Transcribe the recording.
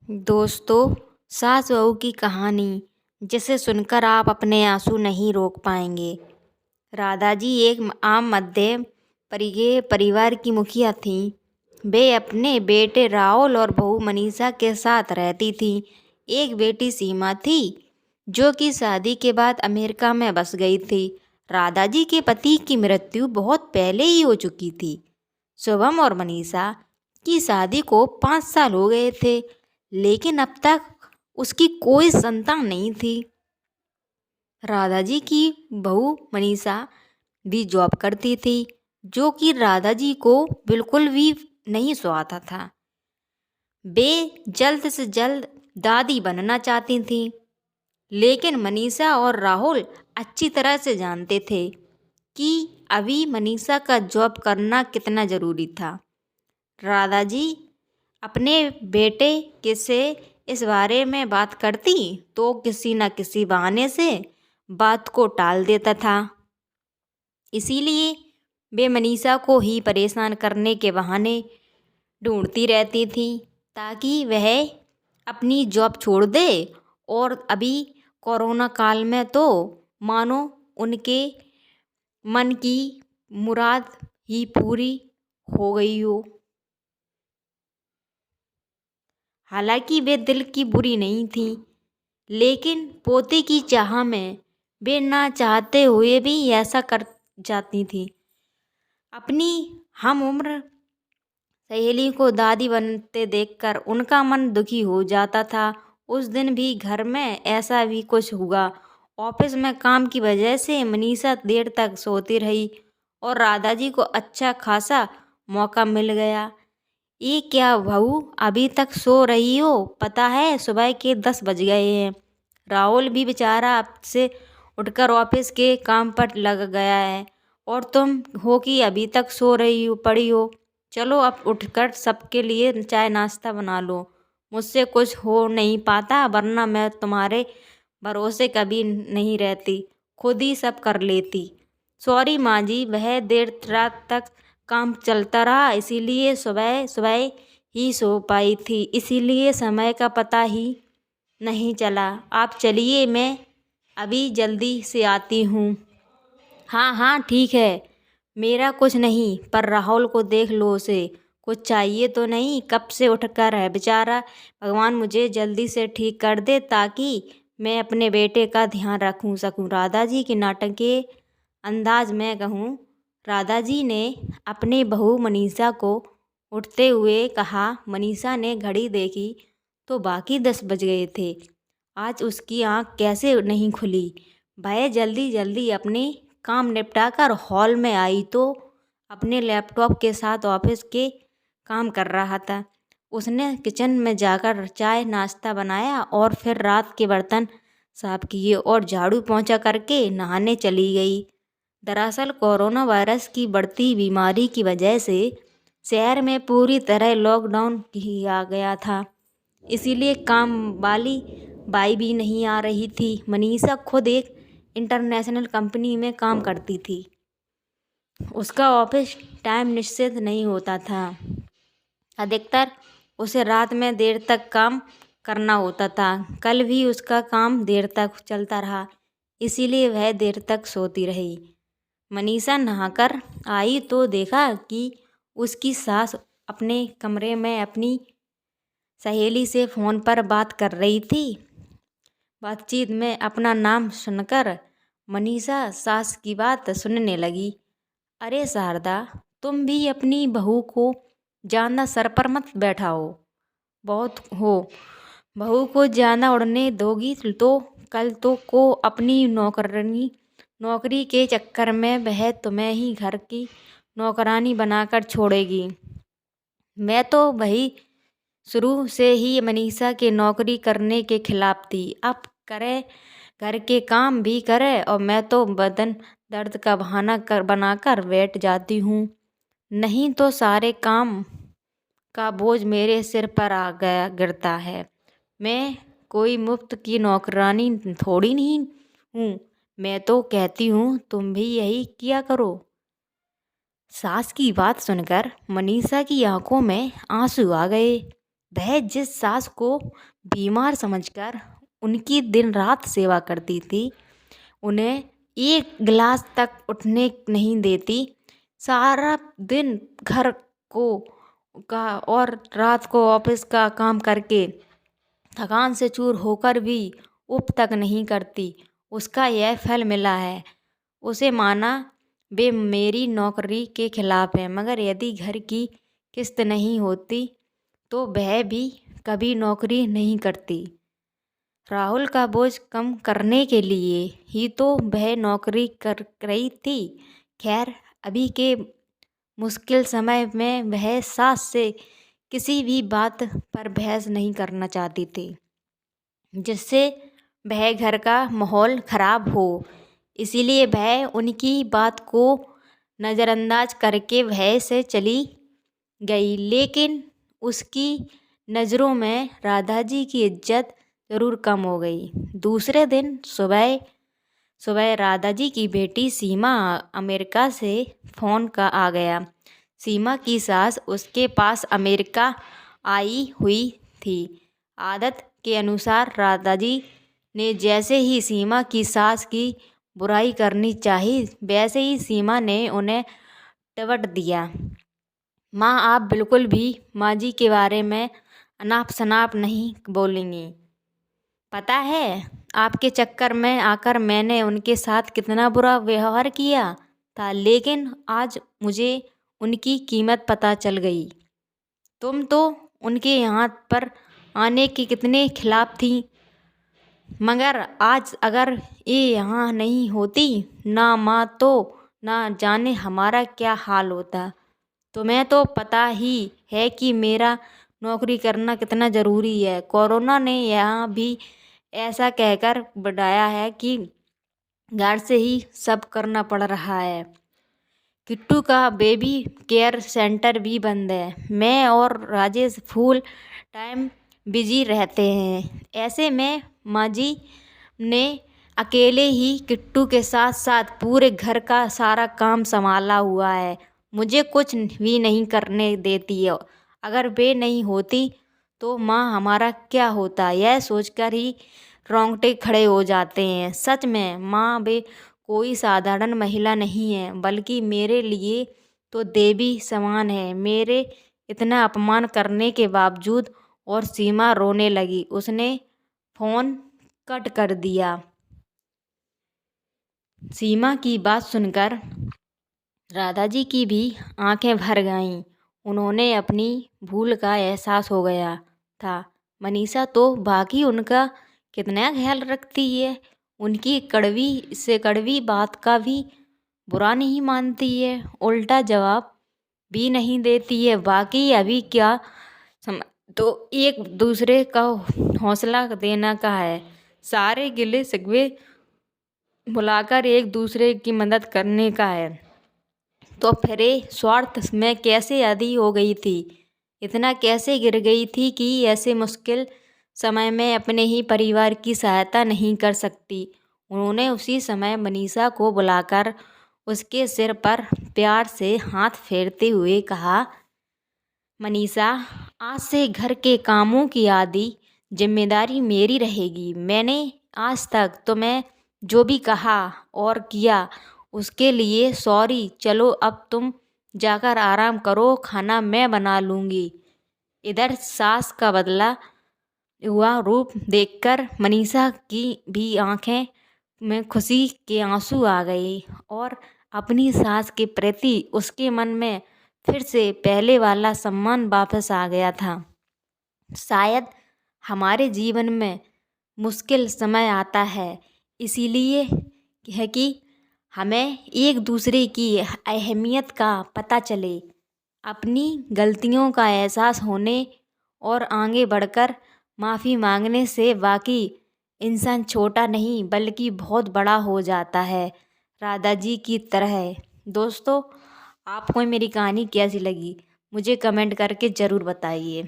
दोस्तों, सास बहू की कहानी जिसे सुनकर आप अपने आंसू नहीं रोक पाएंगे। राधा जी एक आम मध्यम वर्गीय परिवार की मुखिया थीं। वे अपने बेटे राहुल और बहू मनीषा के साथ रहती थीं। एक बेटी सीमा थी जो कि शादी के बाद अमेरिका में बस गई थी। राधा जी के पति की मृत्यु बहुत पहले ही हो चुकी थी। शुभम और मनीषा की शादी को 5 साल हो गए थे, लेकिन अब तक उसकी कोई संतान नहीं थी। राधा जी की बहू मनीषा भी जॉब करती थी, जो कि राधा जी को बिल्कुल भी नहीं सुहाता था। वे जल्द से जल्द दादी बनना चाहती थीं, लेकिन मनीषा और राहुल अच्छी तरह से जानते थे कि अभी मनीषा का जॉब करना कितना ज़रूरी था। राधा जी अपने बेटे के से इस बारे में बात करती तो किसी न किसी बहाने से बात को टाल देता था। इसीलिए वे मनीषा को ही परेशान करने के बहाने ढूंढती रहती थी ताकि वह अपनी जॉब छोड़ दे। और अभी कोरोना काल में तो मानो उनके मन की मुराद ही पूरी हो गई हो। हालांकि वे दिल की बुरी नहीं थी, लेकिन पोते की चाह में वे ना चाहते हुए भी ऐसा कर जाती थी। अपनी हम उम्र सहेली को दादी बनते देखकर उनका मन दुखी हो जाता था। उस दिन भी घर में ऐसा भी कुछ हुआ। ऑफिस में काम की वजह से मनीषा देर तक सोती रही और राधा जी को अच्छा खासा मौका मिल गया। ये क्या बहू, अभी तक सो रही हो? पता है सुबह के 10 बज गए हैं। राहुल भी बेचारा अब से उठकर ऑफिस के काम पर लग गया है और तुम हो कि अभी तक सो रही हो पड़ी हो। चलो अब उठकर सबके लिए चाय नाश्ता बना लो। मुझसे कुछ हो नहीं पाता, वरना मैं तुम्हारे भरोसे कभी नहीं रहती, खुद ही सब कर लेती। सॉरी माँ जी, वह देर रात तक काम चलता रहा, इसीलिए सुबह सुबह ही सो पाई थी, इसीलिए समय का पता ही नहीं चला। आप चलिए, मैं अभी जल्दी से आती हूँ। हाँ हाँ ठीक है, मेरा कुछ नहीं, पर राहुल को देख लो, उसे कुछ चाहिए तो नहीं? कब से उठकर है बेचारा। भगवान मुझे जल्दी से ठीक कर दे ताकि मैं अपने बेटे का ध्यान रखूँ सकूँ। राधा जी के नाटक के अंदाज में कहूँ। राधा जी ने अपनी बहू मनीषा को उठते हुए कहा। मनीषा ने घड़ी देखी तो बाकी 10 बज गए थे। आज उसकी आंख कैसे नहीं खुली। वह जल्दी जल्दी अपने काम निपटाकर हॉल में आई तो अपने लैपटॉप के साथ ऑफिस के काम कर रहा था। उसने किचन में जाकर चाय नाश्ता बनाया और फिर रात के बर्तन साफ किए और झाड़ू पोंछा करके नहाने चली गई। दरअसल कोरोना वायरस की बढ़ती बीमारी की वजह से शहर में पूरी तरह लॉकडाउन किया गया था, इसीलिए काम वाली बाई भी नहीं आ रही थी। मनीषा खुद एक इंटरनेशनल कंपनी में काम करती थी। उसका ऑफिस टाइम निश्चित नहीं होता था। अधिकतर उसे रात में देर तक काम करना होता था। कल भी उसका काम देर तक चलता रहा, इसीलिए वह देर तक सोती रही। मनीषा नहाकर आई तो देखा कि उसकी सास अपने कमरे में अपनी सहेली से फ़ोन पर बात कर रही थी। बातचीत में अपना नाम सुनकर मनीषा सास की बात सुनने लगी। अरे शारदा, तुम भी अपनी बहू को ज़्यादा सर पर मत बैठाओ। बहुत हो, बहू को ज़्यादा उड़ने दोगी तो कल तो को अपनी नौकरी के चक्कर में वह तुम्हें ही घर की नौकरानी बनाकर छोड़ेगी। मैं तो वही शुरू से ही मनीषा के नौकरी करने के खिलाफ थी। अब करे, घर के काम भी करे और मैं तो बदन दर्द का बहाना बनाकर बैठ जाती हूँ। नहीं तो सारे काम का बोझ मेरे सिर पर आ गया गिरता है। मैं कोई मुफ्त की नौकरानी थोड़ी नहीं हूँ। मैं तो कहती हूँ तुम भी यही किया करो। सास की बात सुनकर मनीषा की आंखों में आंसू आ गए। वह जिस सास को बीमार समझकर उनकी दिन रात सेवा करती थी, उन्हें एक गिलास तक उठने नहीं देती, सारा दिन घर को का और रात को ऑफिस का काम करके थकान से चूर होकर भी उप तक नहीं करती, उसका यह फल मिला है। उसे माना वे मेरी नौकरी के खिलाफ है, मगर यदि घर की किस्त नहीं होती तो वह भी कभी नौकरी नहीं करती। राहुल का बोझ कम करने के लिए ही तो वह नौकरी कर रही थी। खैर, अभी के मुश्किल समय में वह सास से किसी भी बात पर बहस नहीं करना चाहती थी, जिससे वह घर का माहौल खराब हो। इसीलिए वह उनकी बात को नज़रअंदाज करके वह से चली गई। लेकिन उसकी नज़रों में राधा जी की इज्जत ज़रूर कम हो गई। दूसरे दिन सुबह राधा जी की बेटी सीमा अमेरिका से फ़ोन का आ गया। सीमा की सास उसके पास अमेरिका आई हुई थी। आदत के अनुसार राधा जी ने जैसे ही सीमा की सास की बुराई करनी चाही, वैसे ही सीमा ने उन्हें टवट दिया। माँ, आप बिल्कुल भी माँ जी के बारे में अनाप शनाप नहीं बोलेंगी। पता है आपके चक्कर में आकर मैंने उनके साथ कितना बुरा व्यवहार किया था, लेकिन आज मुझे उनकी कीमत पता चल गई। तुम तो उनके यहाँ पर आने के कितने खिलाफ थी, मगर आज अगर ये यहाँ नहीं होती ना माँ, तो ना जाने हमारा क्या हाल होता। तुम्हें तो पता ही है कि मेरा नौकरी करना कितना ज़रूरी है। कोरोना ने यहाँ भी ऐसा कहकर बढ़ाया है कि घर से ही सब करना पड़ रहा है। किट्टू का बेबी केयर सेंटर भी बंद है। मैं और राजेश फुल टाइम बिजी रहते हैं। ऐसे में माँ जी ने अकेले ही किट्टू के साथ साथ पूरे घर का सारा काम संभाला हुआ है। मुझे कुछ भी नहीं करने देती है। अगर वे नहीं होती तो माँ हमारा क्या होता, यह सोचकर ही रोंगटे खड़े हो जाते हैं। सच में माँ वे कोई साधारण महिला नहीं है, बल्कि मेरे लिए तो देवी समान है। मेरे इतना अपमान करने के बावजूद। और सीमा रोने लगी। उसने फ़ोन कट कर दिया। सीमा की बात सुनकर राधा जी की भी आंखें भर गईं। उन्होंने अपनी भूल का एहसास हो गया था। मनीषा तो बाकी उनका कितना ख्याल रखती है, उनकी कड़वी बात का भी बुरा नहीं मानती है, उल्टा जवाब भी नहीं देती है। बाकी अभी क्या तो एक दूसरे का हौसला देना का है, सारे गिले शिकवे बुलाकर एक दूसरे की मदद करने का है। तो फिर स्वार्थ में कैसे आदी हो गई थी, इतना कैसे गिर गई थी कि ऐसे मुश्किल समय में अपने ही परिवार की सहायता नहीं कर सकती। उन्होंने उसी समय मनीषा को बुलाकर उसके सिर पर प्यार से हाथ फेरते हुए कहा, मनीषा, आज से घर के कामों की आधी जिम्मेदारी मेरी रहेगी। मैंने आज तक तुम्हें जो भी कहा और किया उसके लिए सॉरी। चलो अब तुम जाकर आराम करो, खाना मैं बना लूँगी। इधर सास का बदला हुआ रूप देखकर मनीषा की भी आंखें में खुशी के आंसू आ गए और अपनी सास के प्रति उसके मन में फिर से पहले वाला सम्मान वापस आ गया था। शायद हमारे जीवन में मुश्किल समय आता है इसीलिए है कि हमें एक दूसरे की अहमियत का पता चले, अपनी गलतियों का एहसास होने और आगे बढ़कर माफ़ी मांगने से बाकी इंसान छोटा नहीं बल्कि बहुत बड़ा हो जाता है, राधा जी की तरह। दोस्तों, आपको मेरी कहानी कैसी लगी मुझे कमेंट करके ज़रूर बताइए।